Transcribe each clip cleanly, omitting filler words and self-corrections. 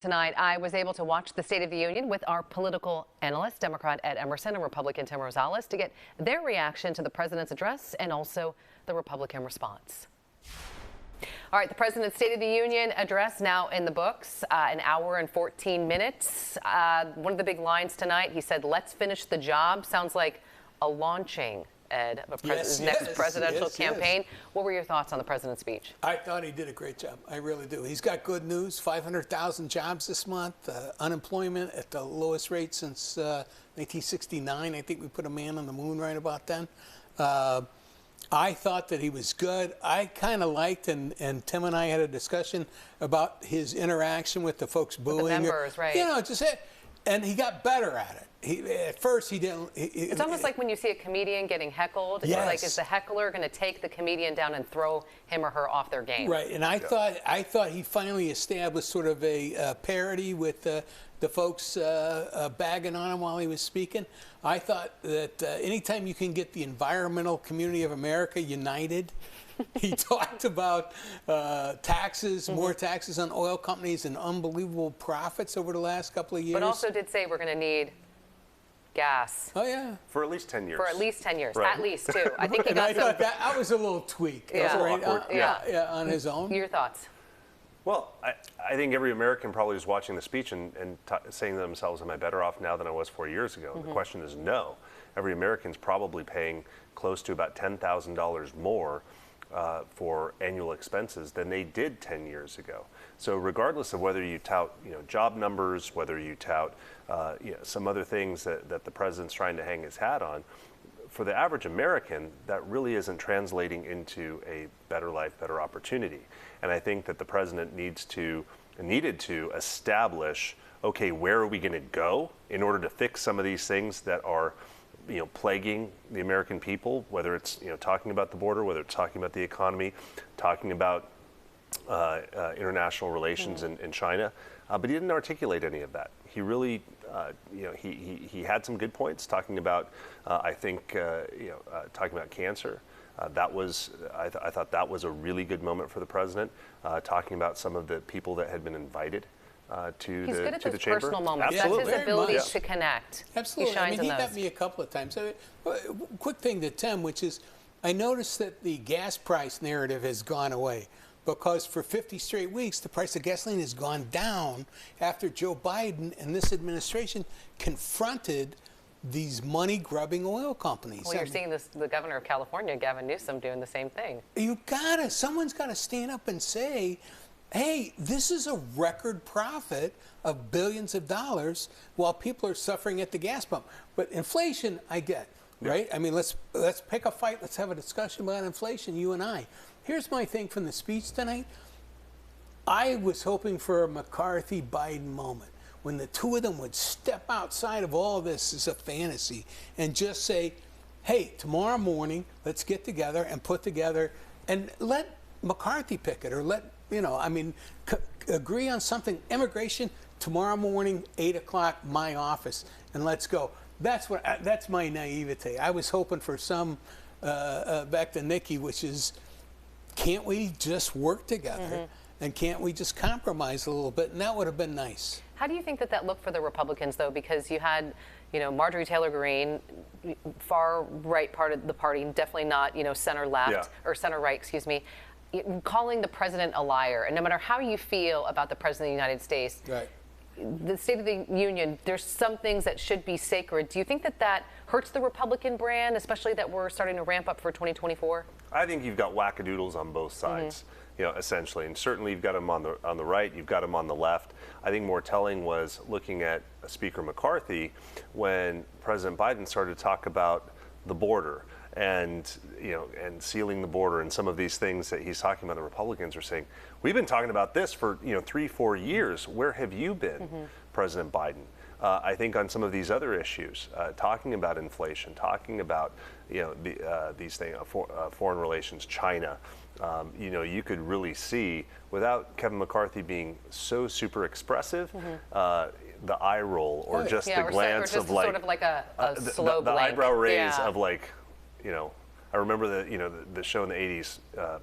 Tonight, I was able to watch the State of the Union with our political analyst, Democrat Ed Emerson and Republican Tim Rosales, to get their reaction to the president's address and also the Republican response. All right, the president's State of the Union address now in the books, an hour and 14 minutes. One of the big lines tonight, he said, "Let's finish the job." Sounds like a launching, Ed, of his next presidential campaign. What were your thoughts on the president's speech? I thought he did a great job. I really do. He's got good news. 500,000 jobs this month. Unemployment at the lowest rate since 1969. I think we put a man on the moon right about then. I thought that he was good. I kind of liked, and Tim and I had a discussion about his interaction with the folks booing. With the members, right. You know, and he got better at it. At first, he didn't. It's almost like when you see a comedian getting heckled. Yes. It's like, is the heckler going to take the comedian down and throw him or her off their game? Right, and I thought he finally established sort of a parity with the folks bagging on him while he was speaking. I thought that anytime you can get the environmental community of America united, he talked about taxes, more taxes on oil companies, and unbelievable profits over the last couple of years. But also did say we're going to need gas. Oh, yeah. For at least 10 years. For at least 10 years. Right. At least, too. I think he got I thought that was a little tweak. Yeah. Right? Awkward. Yeah, on his own. Your thoughts? Well, I think every American probably was watching the speech and saying to themselves, am I better off now than I was 4 years ago? The question is no. Every American's probably paying close to about $10,000 more for annual expenses than they did 10 years ago. So regardless of whether you tout job numbers, whether you tout some other things that the president's trying to hang his hat on, for the average American, that really isn't translating into a better life, better opportunity. And I think that the president needed to establish, okay, where are we going to go in order to fix some of these things that are plaguing the American people, whether it's talking about the border, whether it's talking about the economy, talking about international relations in China, but he didn't articulate any of that. He really, he had some good points talking about, talking about cancer. That was, I thought that was a really good moment for the president, talking about some of the people that had been invited to He's the good at to those the chamber. personal moments. Absolutely. That's his ability Very to connect. Absolutely. He shines in he those. got me a couple of times. Quick thing to Tim, which is, I noticed that the gas price narrative has gone away, because for 50 straight weeks, the price of gasoline has gone down after Joe Biden and this administration confronted these money-grubbing oil companies. Well, you're seeing the governor of California, Gavin Newsom, doing the same thing. Someone's got to stand up and say, hey, this is a record profit of billions of dollars while people are suffering at the gas pump. But inflation, I get, right? I mean, let's pick a fight. Let's have a discussion about inflation, you and I. Here's my thing from the speech tonight. I was hoping for a McCarthy-Biden moment when the two of them would step outside of all this as a fantasy and just say, hey, tomorrow morning, let's get together and put together, and let McCarthy pick it, or agree on something. Immigration, tomorrow morning, 8 o'clock, my office, and let's go. That's my naivete. I was hoping for some, back to Nikki, which is, can't we just work together? And can't we just compromise a little bit? And that would have been nice. How do you think that looked for the Republicans, though? Because you had, Marjorie Taylor Greene, far right part of the party, definitely not, center left or center right, excuse me, calling the president a liar. And no matter how you feel about the president of the United States, right, the State of the Union, there's some things that should be sacred. Do you think that hurts the Republican brand, especially that we're starting to ramp up for 2024? I think you've got wackadoodles on both sides, essentially. And certainly you've got them on the right, you've got them on the left. I think more telling was looking at Speaker McCarthy when President Biden started to talk about the border and sealing the border and some of these things that he's talking about. The Republicans are saying, we've been talking about this for 3-4 years. Where have you been, President Biden? I think on some of these other issues, talking about inflation, talking about these things, foreign relations, China. You could really see, without Kevin McCarthy being so super expressive, the eye roll or just the glance of like sort of like a slow the blink. eyebrow raise of like, I remember the show in the '80s,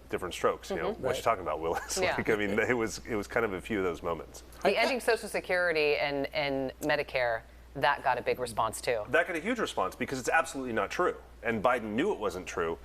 Different Strokes. You know, what you talking about, Willis? Yeah. Like, I mean, it was kind of a few of those moments. The ending Social Security and Medicare, that got a big response too. That got a huge response because it's absolutely not true, and Biden knew it wasn't true.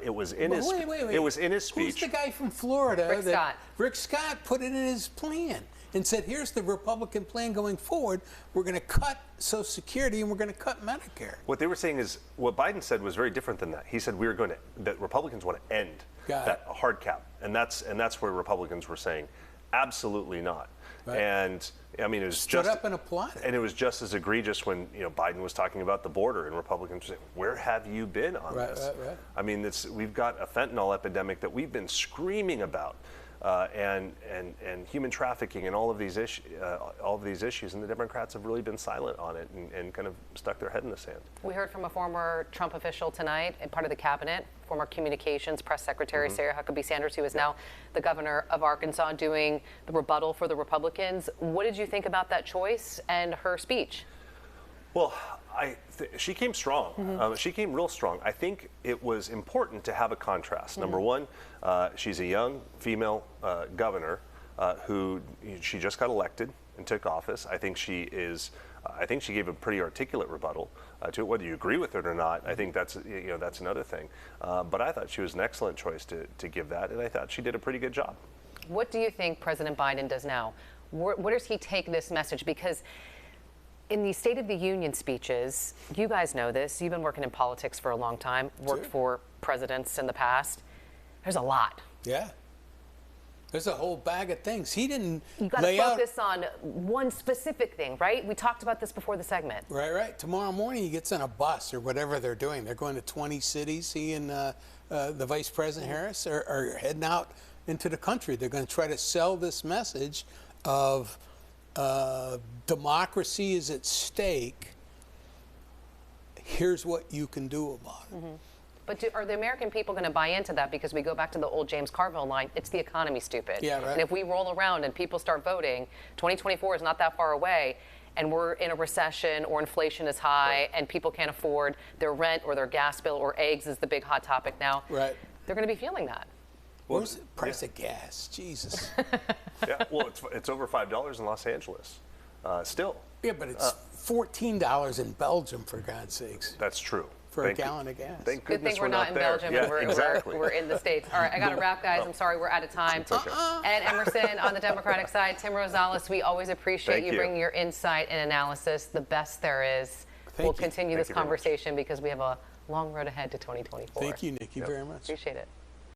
It was in his. Wait. It was in his speech. Who's the guy from Florida? Rick Scott. Rick Scott put it in his plan and said, "Here's the Republican plan going forward. We're going to cut Social Security and we're going to cut Medicare." What they were saying is what Biden said was very different than that. He said that Republicans want to end that hard cap, and that's where Republicans were saying, absolutely not. Right. And I mean, it was Stood up and applauded. And it was just as egregious when Biden was talking about the border, and Republicans were saying, "Where have you been on this?" Right. I mean, we've got a fentanyl epidemic that we've been screaming about, and human trafficking and all of these issues, and the Democrats have really been silent on it and kind of stuck their head in the sand. We heard from a former Trump official tonight, and part of the cabinet, former communications press secretary Sarah Huckabee Sanders, who is now the governor of Arkansas, doing the rebuttal for the Republicans. What did you think about that choice and her speech? Well, she came strong. She came real strong. I think it was important to have a contrast. Number one, she's a young female governor who she just got elected and took office. I think she gave a pretty articulate rebuttal to it. Whether you agree with it or not, I think that's another thing. But I thought she was an excellent choice to give that, and I thought she did a pretty good job. What do you think President Biden does now? Where does he take this message? Because in the State of the Union speeches, you guys know this, you've been working in politics for a long time, worked for presidents in the past. There's a lot. Yeah. There's a whole bag of things. He didn't You got to focus on one specific thing, right? We talked about this before the segment. Right. Tomorrow morning he gets on a bus or whatever they're doing. They're going to 20 cities. He and the Vice President Harris are heading out into the country. They're going to try to sell this message of democracy is at stake. Here's what you can do about it. But are the American people going to buy into that? Because we go back to the old James Carville line, it's the economy, stupid. Yeah, right. And if we roll around and people start voting, 2024 is not that far away, and we're in a recession or inflation is high and people can't afford their rent or their gas bill or eggs is the big hot topic now. Right. They're going to be feeling that. Where's the price of gas? Jesus. Yeah, well, it's over $5 in Los Angeles, still. Yeah, but it's $14 in Belgium, for God's sakes, That's true. for a gallon of gas. Thank Good goodness thing we're not in there. Belgium Yeah, and we're in the States. All right, I got to wrap, guys. I'm sorry, we're out of time. It's okay. And Emerson, on the Democratic side, Tim Rosales, we always appreciate Thank you you. bringing your insight and analysis, the best there is. We'll you. continue Thank this you very much. conversation because we have a long road ahead to 2024. Thank you, Nikki, very much. Appreciate it.